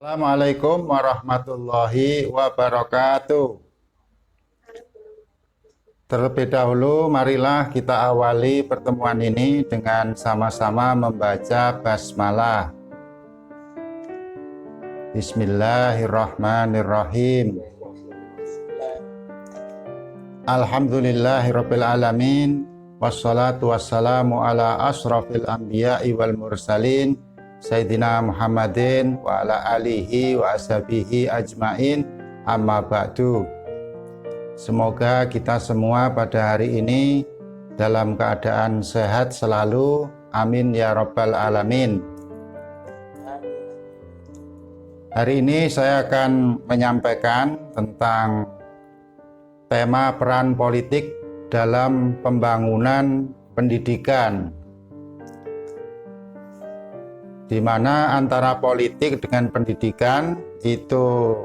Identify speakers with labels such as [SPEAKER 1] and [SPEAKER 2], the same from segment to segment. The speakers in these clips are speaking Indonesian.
[SPEAKER 1] Assalamualaikum warahmatullahi wabarakatuh. Terlebih dahulu, marilah kita awali pertemuan ini dengan sama-sama membaca basmalah. Bismillahirrahmanirrahim. Alhamdulillahirabbil alamin, wassalatu wassalamu ala asrofil anbiya'i wal mursalin Sayyidina Muhammadin wa ala alihi wa ashabihi ajmain, amma ba'du. Semoga kita semua pada hari ini dalam keadaan sehat selalu, amin ya rabbal alamin. Hari ini saya akan menyampaikan tentang tema peran politik dalam pembangunan pendidikan, di mana antara politik dengan pendidikan itu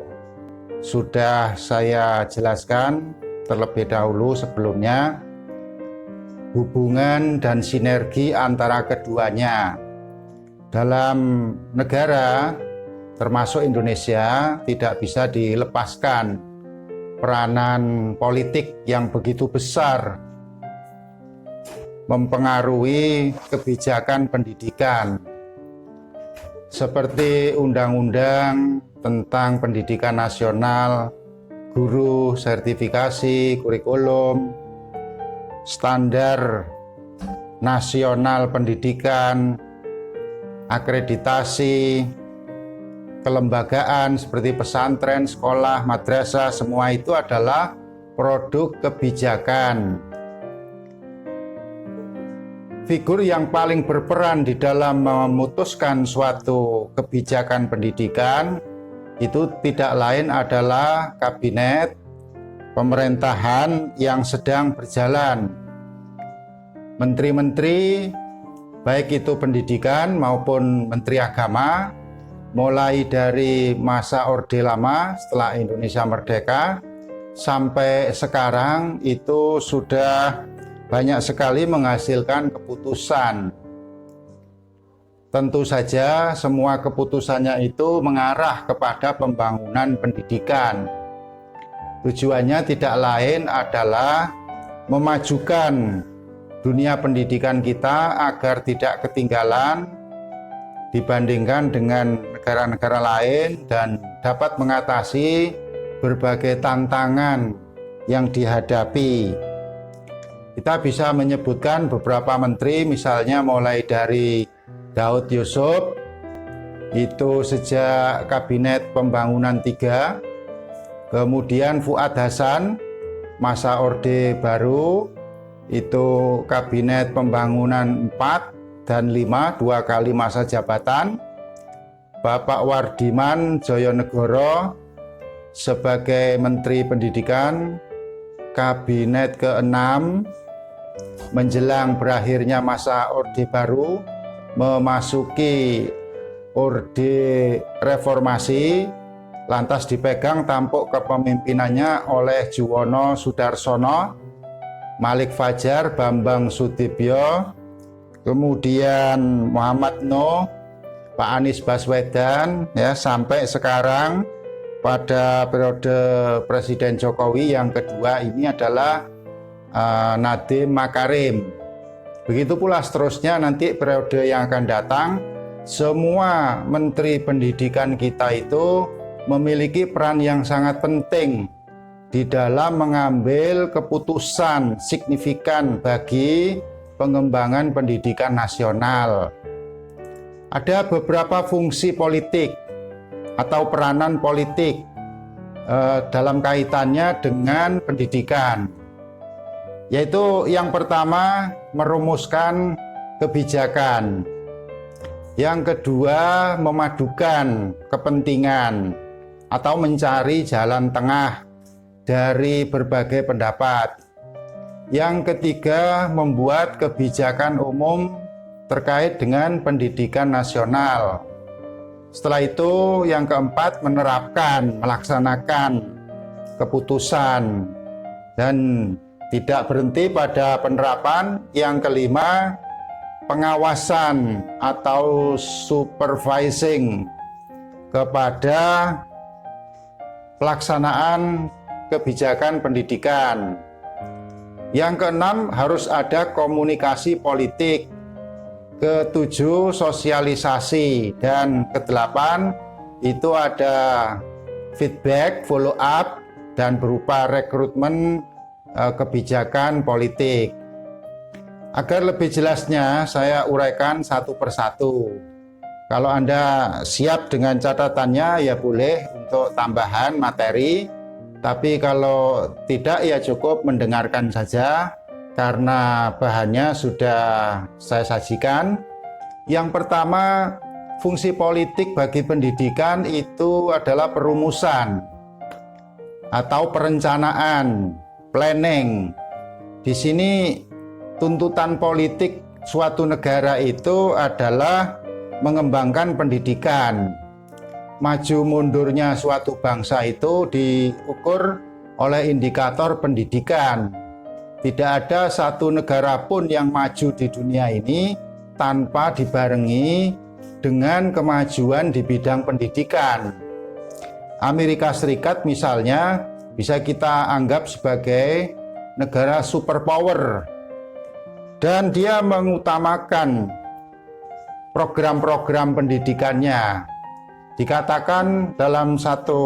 [SPEAKER 1] sudah saya jelaskan terlebih dahulu sebelumnya, hubungan dan sinergi antara keduanya. Dalam negara termasuk Indonesia tidak bisa dilepaskan peranan politik yang begitu besar mempengaruhi kebijakan pendidikan, seperti undang-undang tentang pendidikan nasional, guru, sertifikasi, kurikulum, standar nasional pendidikan, akreditasi, kelembagaan seperti pesantren, sekolah, madrasah, semua itu adalah produk kebijakan. Figur yang paling berperan di dalam memutuskan suatu kebijakan pendidikan itu tidak lain adalah kabinet pemerintahan yang sedang berjalan. Menteri-menteri, baik itu pendidikan maupun menteri agama, mulai dari masa Orde Lama setelah Indonesia merdeka sampai sekarang itu sudah banyak sekali menghasilkan keputusan. Tentu saja semua keputusannya itu mengarah kepada pembangunan pendidikan. Tujuannya tidak lain adalah memajukan dunia pendidikan kita agar tidak ketinggalan dibandingkan dengan negara-negara lain dan dapat mengatasi berbagai tantangan yang dihadapi. Kita bisa menyebutkan beberapa menteri, misalnya mulai dari Daud Yusuf, itu sejak Kabinet Pembangunan 3, kemudian Fuad Hasan, masa Orde Baru, itu Kabinet Pembangunan 4 dan 5, 2 kali masa jabatan, Bapak Wardiman Joyonegoro sebagai Menteri Pendidikan, Kabinet ke-6, menjelang berakhirnya masa Orde Baru, memasuki Orde Reformasi, lantas dipegang tampuk kepemimpinannya oleh Juwono Sudarsono, Malik Fajar, Bambang Sudibyo, kemudian Muhammad Nuh, Pak Anies Baswedan, ya, sampai sekarang pada periode Presiden Jokowi yang kedua ini adalah Nadiem Makarim. Begitu pula seterusnya nanti periode yang akan datang, semua menteri pendidikan kita itu memiliki peran yang sangat penting di dalam mengambil keputusan signifikan bagi pengembangan pendidikan nasional. Ada beberapa fungsi politik atau peranan politik dalam kaitannya dengan pendidikan, yaitu yang pertama merumuskan kebijakan, yang kedua memadukan kepentingan atau mencari jalan tengah dari berbagai pendapat, yang ketiga membuat kebijakan umum terkait dengan pendidikan nasional. Setelah itu yang keempat menerapkan, melaksanakan keputusan, dan tidak berhenti pada penerapan. Yang kelima, pengawasan atau supervising kepada pelaksanaan kebijakan pendidikan. Yang keenam, harus ada komunikasi politik. Ketujuh, sosialisasi. Dan kedelapan, itu ada feedback, follow up, dan berupa rekrutmen kebijakan politik. Agar lebih jelasnya, saya uraikan satu persatu. Kalau Anda siap dengan catatannya, ya boleh untuk tambahan materi. Tapi kalau tidak, ya cukup mendengarkan saja, karena bahannya sudah saya sajikan. Yang pertama, fungsi politik bagi pendidikan itu adalah perumusan atau perencanaan, planning. Di sini tuntutan politik suatu negara itu adalah mengembangkan pendidikan. Maju mundurnya suatu bangsa itu diukur oleh indikator pendidikan. Tidak ada satu negara pun yang maju di dunia ini tanpa dibarengi dengan kemajuan di bidang pendidikan. Amerika Serikat misalnya bisa kita anggap sebagai negara superpower, dan dia mengutamakan program-program pendidikannya. Dikatakan dalam satu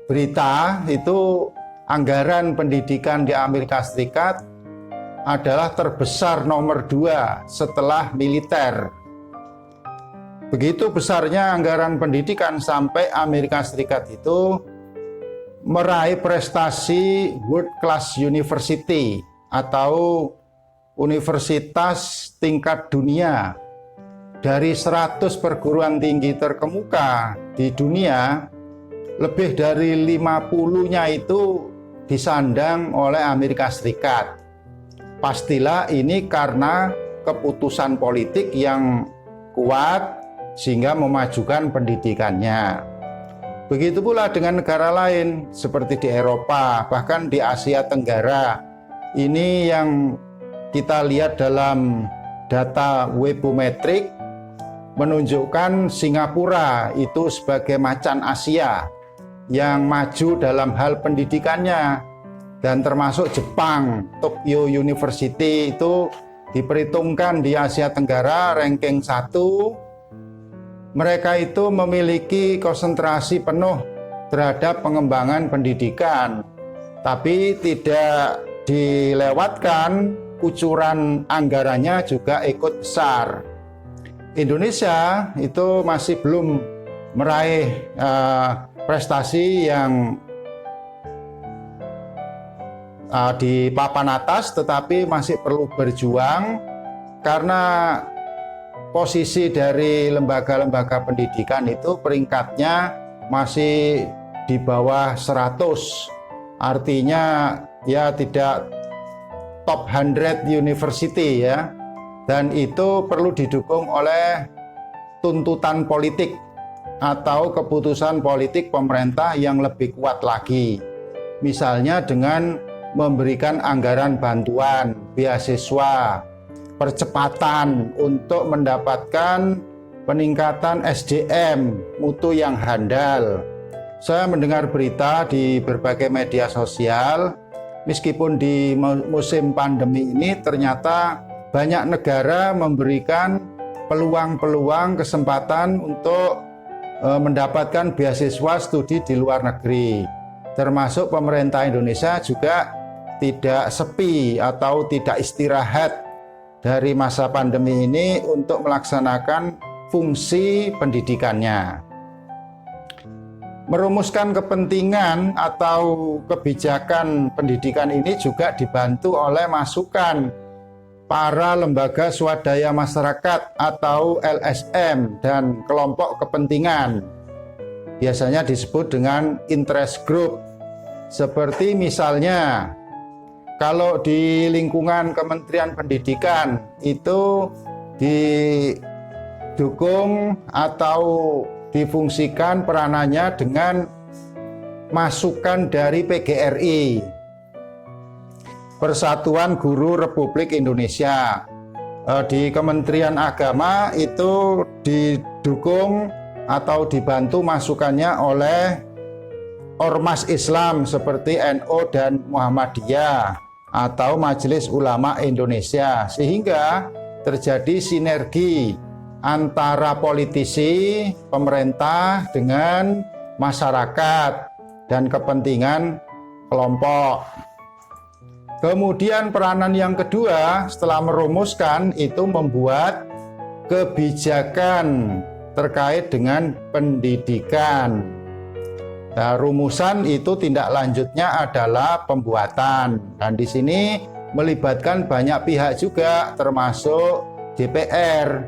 [SPEAKER 1] berita itu, anggaran pendidikan di Amerika Serikat adalah terbesar nomor 2 setelah militer. Begitu besarnya anggaran pendidikan sampai Amerika Serikat itu meraih prestasi World Class University atau universitas tingkat dunia. Dari 100 perguruan tinggi terkemuka di dunia, lebih dari 50-nya itu disandang oleh Amerika Serikat. Pastilah ini karena keputusan politik yang kuat sehingga memajukan pendidikannya. Begitu pula dengan negara lain seperti di Eropa, bahkan di Asia Tenggara. Ini yang kita lihat dalam data Webometric menunjukkan Singapura itu sebagai macan Asia yang maju dalam hal pendidikannya, dan termasuk Jepang, Tokyo University itu diperhitungkan di Asia Tenggara ranking 1. Mereka itu memiliki konsentrasi penuh terhadap pengembangan pendidikan, tapi tidak dilewatkan kucuran anggarannya juga ikut besar. Indonesia itu masih belum meraih prestasi yang di papan atas, tetapi masih perlu berjuang karena posisi dari lembaga-lembaga pendidikan itu peringkatnya masih di bawah 100. Artinya ya tidak top 100 university ya. Dan itu perlu didukung oleh tuntutan politik atau keputusan politik pemerintah yang lebih kuat lagi. Misalnya dengan memberikan anggaran bantuan, beasiswa, percepatan untuk mendapatkan peningkatan SDM, mutu yang handal. Saya mendengar berita di berbagai media sosial, meskipun di musim pandemi ini ternyata banyak negara memberikan peluang-peluang kesempatan untuk mendapatkan beasiswa studi di luar negeri. Termasuk pemerintah Indonesia juga tidak sepi atau tidak istirahat dari masa pandemi ini untuk melaksanakan fungsi pendidikannya. Merumuskan kepentingan atau kebijakan pendidikan ini juga dibantu oleh masukan para lembaga swadaya masyarakat atau LSM dan kelompok kepentingan. Biasanya disebut dengan interest group. Seperti misalnya kalau di lingkungan Kementerian Pendidikan itu didukung atau difungsikan peranannya dengan masukan dari PGRI, Persatuan Guru Republik Indonesia. Di Kementerian Agama itu didukung atau dibantu masukannya oleh ormas Islam seperti NU dan Muhammadiyah atau Majelis Ulama Indonesia, sehingga terjadi sinergi antara politisi, pemerintah dengan masyarakat dan kepentingan kelompok. Kemudian peranan yang kedua setelah merumuskan itu membuat kebijakan terkait dengan pendidikan. Nah, rumusan itu tindak lanjutnya adalah pembuatan, dan di sini melibatkan banyak pihak juga, termasuk DPR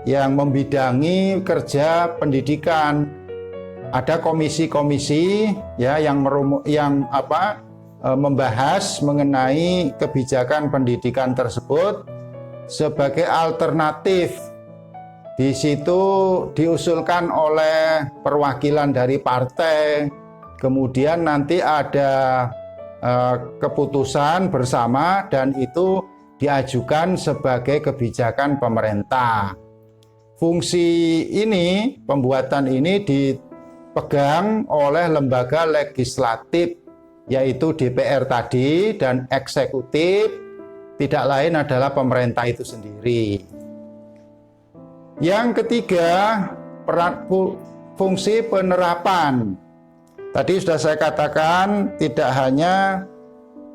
[SPEAKER 1] yang membidangi kerja pendidikan. Ada komisi-komisi ya yang membahas mengenai kebijakan pendidikan tersebut sebagai alternatif. Di situ diusulkan oleh perwakilan dari partai, kemudian nanti ada keputusan bersama dan itu diajukan sebagai kebijakan pemerintah. Fungsi ini, pembuatan ini dipegang oleh lembaga legislatif, yaitu DPR tadi, dan eksekutif tidak lain adalah pemerintah itu sendiri. Yang ketiga, fungsi penerapan. Tadi sudah saya katakan tidak hanya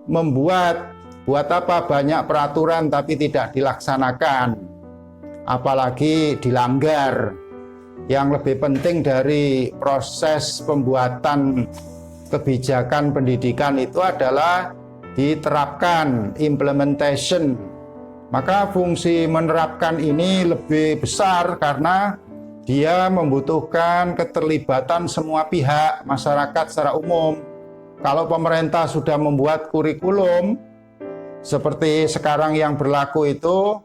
[SPEAKER 1] buat apa banyak peraturan tapi tidak dilaksanakan, apalagi dilanggar. Yang lebih penting dari proses pembuatan kebijakan pendidikan itu adalah diterapkan, implementation. Maka fungsi menerapkan ini lebih besar karena dia membutuhkan keterlibatan semua pihak, masyarakat secara umum. Kalau pemerintah sudah membuat kurikulum seperti sekarang yang berlaku itu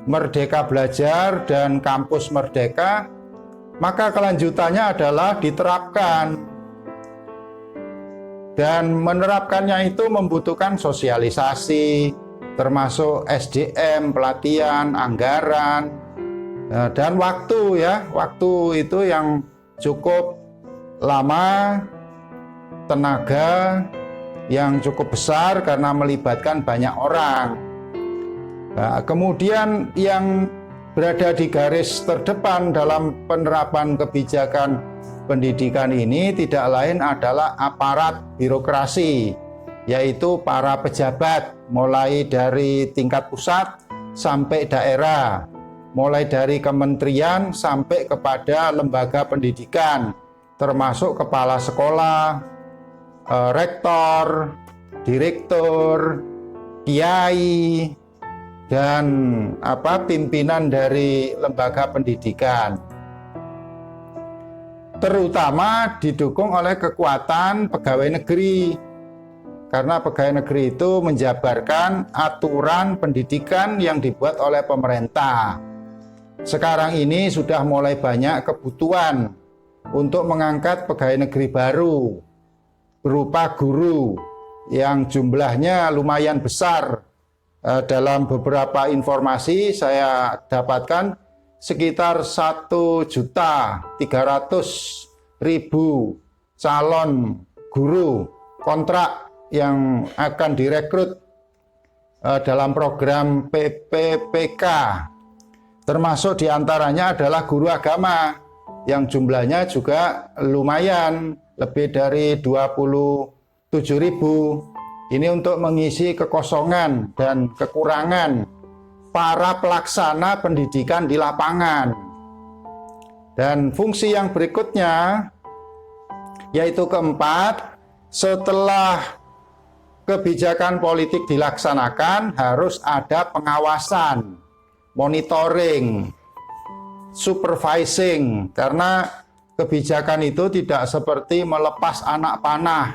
[SPEAKER 1] Merdeka Belajar dan Kampus Merdeka, maka kelanjutannya adalah diterapkan. Dan menerapkannya itu membutuhkan sosialisasi, termasuk SDM, pelatihan, anggaran, dan waktu ya. Waktu itu yang cukup lama, tenaga yang cukup besar karena melibatkan banyak orang. Nah, kemudian yang berada di garis terdepan dalam penerapan kebijakan pendidikan ini tidak lain adalah aparat birokrasi, yaitu para pejabat mulai dari tingkat pusat sampai daerah, mulai dari kementerian sampai kepada lembaga pendidikan, termasuk kepala sekolah, rektor, direktur, kiai, dan pimpinan dari lembaga pendidikan. Terutama didukung oleh kekuatan pegawai negeri, karena pegawai negeri itu menjabarkan aturan pendidikan yang dibuat oleh pemerintah. Sekarang ini sudah mulai banyak kebutuhan untuk mengangkat pegawai negeri baru berupa guru yang jumlahnya lumayan besar. Dalam beberapa informasi saya dapatkan sekitar 1.300.000 calon guru kontrak yang akan direkrut dalam program PPPK, termasuk diantaranya adalah guru agama yang jumlahnya juga lumayan, lebih dari 27.000. Ini untuk mengisi kekosongan dan kekurangan para pelaksana pendidikan di lapangan. Dan fungsi yang berikutnya, yaitu keempat, setelah kebijakan politik dilaksanakan harus ada pengawasan, monitoring, supervising, karena kebijakan itu tidak seperti melepas anak panah,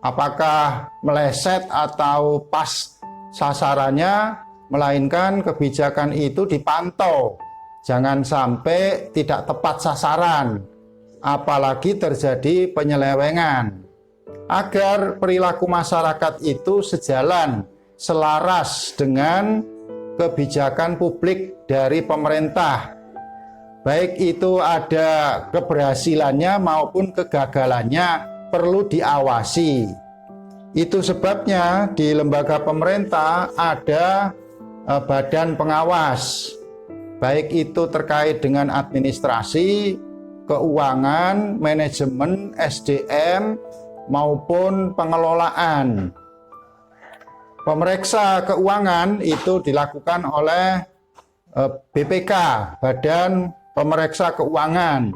[SPEAKER 1] apakah meleset atau pas sasarannya, melainkan kebijakan itu dipantau, jangan sampai tidak tepat sasaran, apalagi terjadi penyelewengan, agar perilaku masyarakat itu sejalan, selaras dengan kebijakan publik dari pemerintah. baik itu ada keberhasilannya maupun kegagalannya perlu diawasi. Itu sebabnya di lembaga pemerintah ada badan pengawas, baik itu terkait dengan administrasi, keuangan, manajemen, SDM, maupun pengelolaan. Pemeriksa keuangan itu dilakukan oleh BPK, Badan Pemeriksa Keuangan.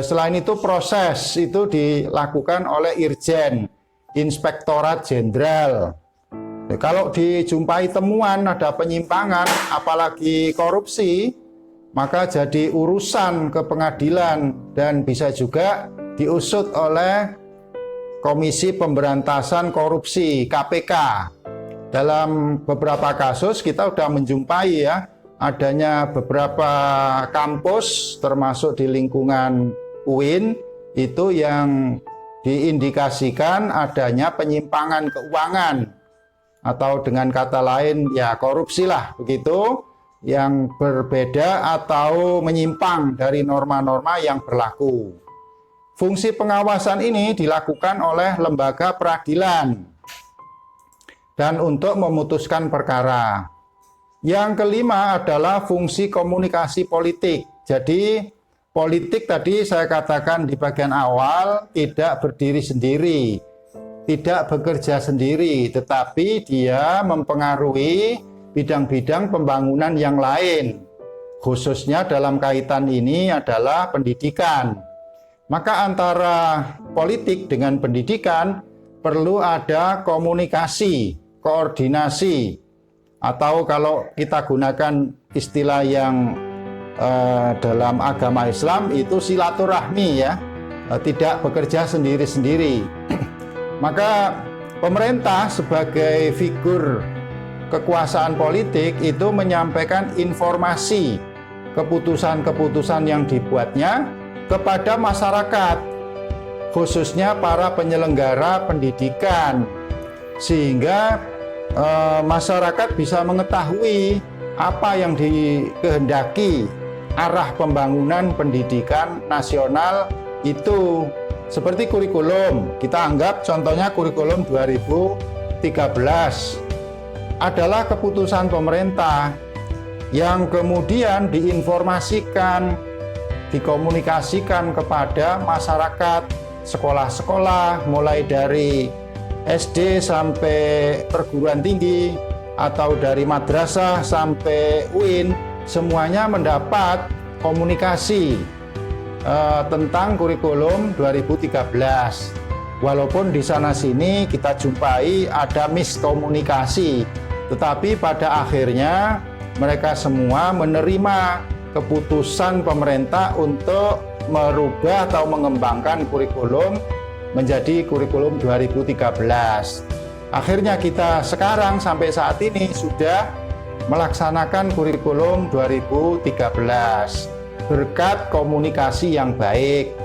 [SPEAKER 1] Selain itu proses itu dilakukan oleh Irjen, Inspektorat Jenderal. Kalau dijumpai temuan ada penyimpangan, apalagi korupsi, maka jadi urusan ke pengadilan dan bisa juga diusut oleh Komisi Pemberantasan Korupsi KPK. Dalam beberapa kasus kita sudah menjumpai ya, adanya beberapa kampus termasuk di lingkungan UIN itu yang diindikasikan adanya penyimpangan keuangan, atau dengan kata lain ya korupsi lah begitu, yang berbeda atau menyimpang dari norma-norma yang berlaku. Fungsi pengawasan ini dilakukan oleh lembaga peradilan dan untuk memutuskan perkara. Yang kelima adalah fungsi komunikasi politik. Jadi politik tadi saya katakan di bagian awal tidak berdiri sendiri, tidak bekerja sendiri, tetapi dia mempengaruhi bidang-bidang pembangunan yang lain. Khususnya dalam kaitan ini adalah pendidikan. Maka antara politik dengan pendidikan perlu ada komunikasi, koordinasi, atau kalau kita gunakan istilah yang dalam agama Islam itu silaturahmi ya, tidak bekerja sendiri-sendiri. Maka pemerintah sebagai figur kekuasaan politik itu menyampaikan informasi keputusan-keputusan yang dibuatnya kepada masyarakat, khususnya para penyelenggara pendidikan, sehingga masyarakat bisa mengetahui apa yang dikehendaki, arah pembangunan pendidikan nasional itu. Seperti kurikulum, kita anggap contohnya kurikulum 2013 adalah keputusan pemerintah yang kemudian diinformasikan, dikomunikasikan kepada masyarakat, sekolah-sekolah mulai dari SD sampai perguruan tinggi atau dari madrasah sampai UIN, semuanya mendapat komunikasi tentang kurikulum 2013. Walaupun di sana sini kita jumpai ada miskomunikasi, tetapi pada akhirnya mereka semua menerima keputusan pemerintah untuk merubah atau mengembangkan kurikulum menjadi kurikulum 2013. Akhirnya kita sekarang sampai saat ini sudah melaksanakan kurikulum 2013 berkat komunikasi yang baik.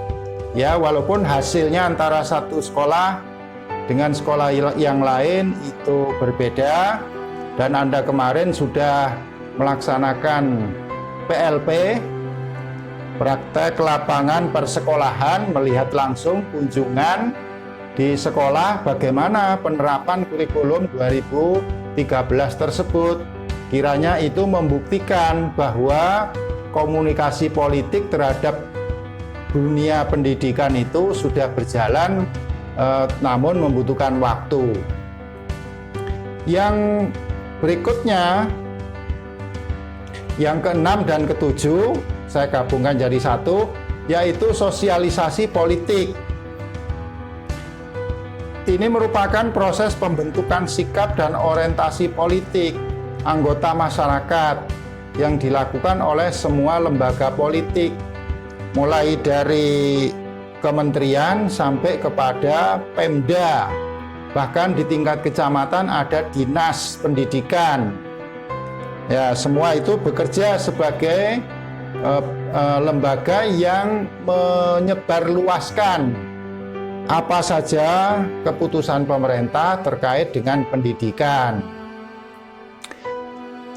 [SPEAKER 1] Ya, walaupun hasilnya antara satu sekolah dengan sekolah yang lain itu berbeda, dan Anda kemarin sudah melaksanakan PLP, praktek lapangan persekolahan, melihat langsung kunjungan di sekolah bagaimana penerapan kurikulum 2013 tersebut. Kiranya itu membuktikan bahwa komunikasi politik terhadap dunia pendidikan itu sudah berjalan, namun membutuhkan waktu. Yang berikutnya, yang keenam dan ketujuh, saya gabungkan jadi satu, yaitu sosialisasi politik. Ini merupakan proses pembentukan sikap dan orientasi politik anggota masyarakat yang dilakukan oleh semua lembaga politik, mulai dari kementerian sampai kepada Pemda, bahkan di tingkat kecamatan ada dinas pendidikan. Ya, semua itu bekerja sebagai lembaga yang menyebarluaskan apa saja keputusan pemerintah terkait dengan pendidikan.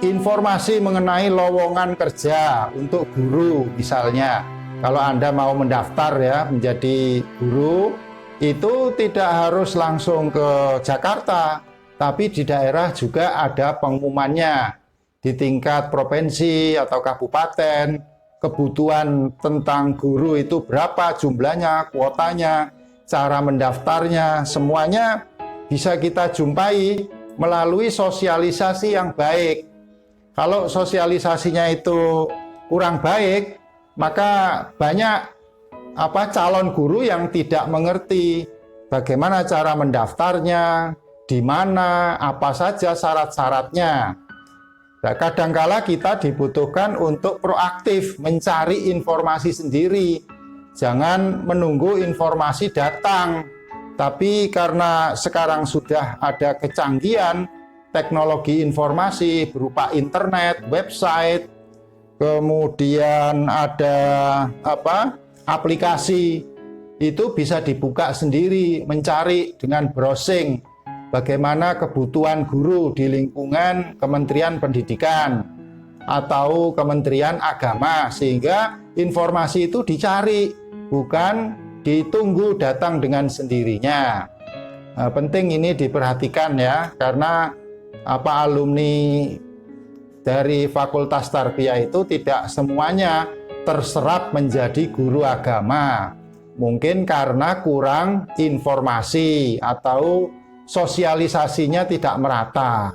[SPEAKER 1] informasi mengenai lowongan kerja untuk guru misalnya. Kalau Anda mau mendaftar ya menjadi guru, itu tidak harus langsung ke Jakarta, tapi di daerah juga ada pengumumannya di tingkat provinsi atau kabupaten. Kebutuhan tentang guru itu berapa jumlahnya, kuotanya, cara mendaftarnya, semuanya bisa kita jumpai melalui sosialisasi yang baik. Kalau sosialisasinya itu kurang baik, maka banyak calon guru yang tidak mengerti bagaimana cara mendaftarnya, di mana, apa saja syarat-syaratnya. Nah, kadangkala kita dibutuhkan untuk proaktif mencari informasi sendiri. Jangan menunggu informasi datang. Tapi karena sekarang sudah ada kecanggihan teknologi informasi berupa internet, website, kemudian ada aplikasi, itu bisa dibuka sendiri, mencari dengan browsing bagaimana kebutuhan guru di lingkungan Kementerian Pendidikan atau Kementerian Agama, sehingga informasi itu dicari, bukan ditunggu datang dengan sendirinya. Penting ini diperhatikan ya, karena alumni dari Fakultas Tarbiyah itu tidak semuanya terserap menjadi guru agama. Mungkin karena kurang informasi atau sosialisasinya tidak merata.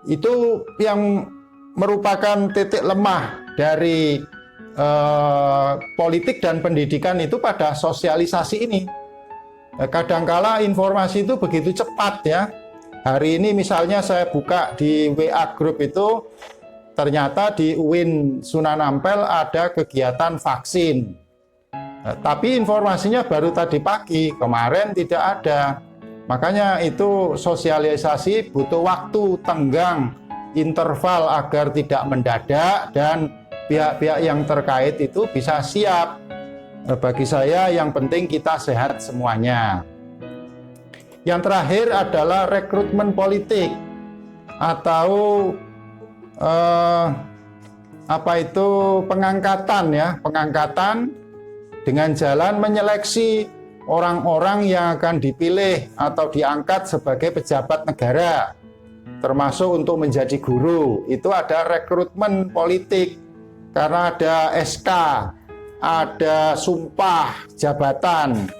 [SPEAKER 1] Itu yang merupakan titik lemah dari politik dan pendidikan itu pada sosialisasi ini. Kadangkala informasi itu begitu cepat ya. Hari ini misalnya saya buka di WA Group itu, ternyata di UIN Sunan Ampel ada kegiatan vaksin. Tapi informasinya baru tadi pagi, kemarin tidak ada. Makanya itu sosialisasi butuh waktu, tenggang, interval agar tidak mendadak dan pihak-pihak yang terkait itu bisa siap. Bagi saya yang penting kita sehat semuanya. Yang terakhir adalah rekrutmen politik atau pengangkatan ya, pengangkatan dengan jalan menyeleksi orang-orang yang akan dipilih atau diangkat sebagai pejabat negara, termasuk untuk menjadi guru. Itu ada rekrutmen politik karena ada SK, ada sumpah jabatan,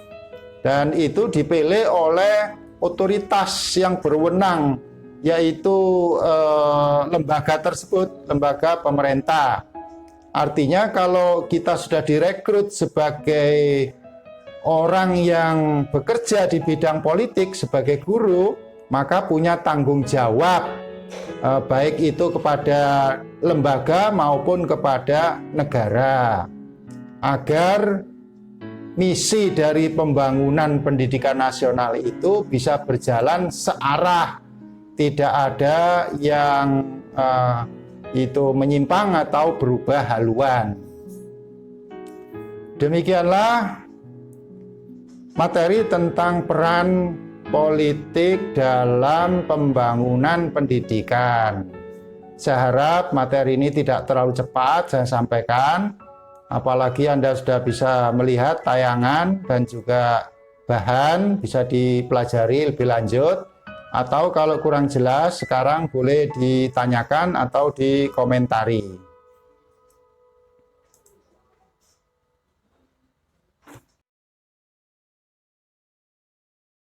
[SPEAKER 1] dan itu dipilih oleh otoritas yang berwenang, yaitu lembaga tersebut, lembaga pemerintah. Artinya kalau kita sudah direkrut sebagai orang yang bekerja di bidang politik sebagai guru, maka punya tanggung jawab, baik itu kepada lembaga maupun kepada negara, agar misi dari pembangunan pendidikan nasional itu bisa berjalan searah, tidak ada yang itu menyimpang atau berubah haluan. Demikianlah materi tentang peran politik dalam pembangunan pendidikan. Saya harap materi ini tidak terlalu cepat saya sampaikan, apalagi Anda sudah bisa melihat tayangan dan juga bahan, bisa dipelajari lebih lanjut, atau kalau kurang jelas sekarang boleh ditanyakan atau dikomentari.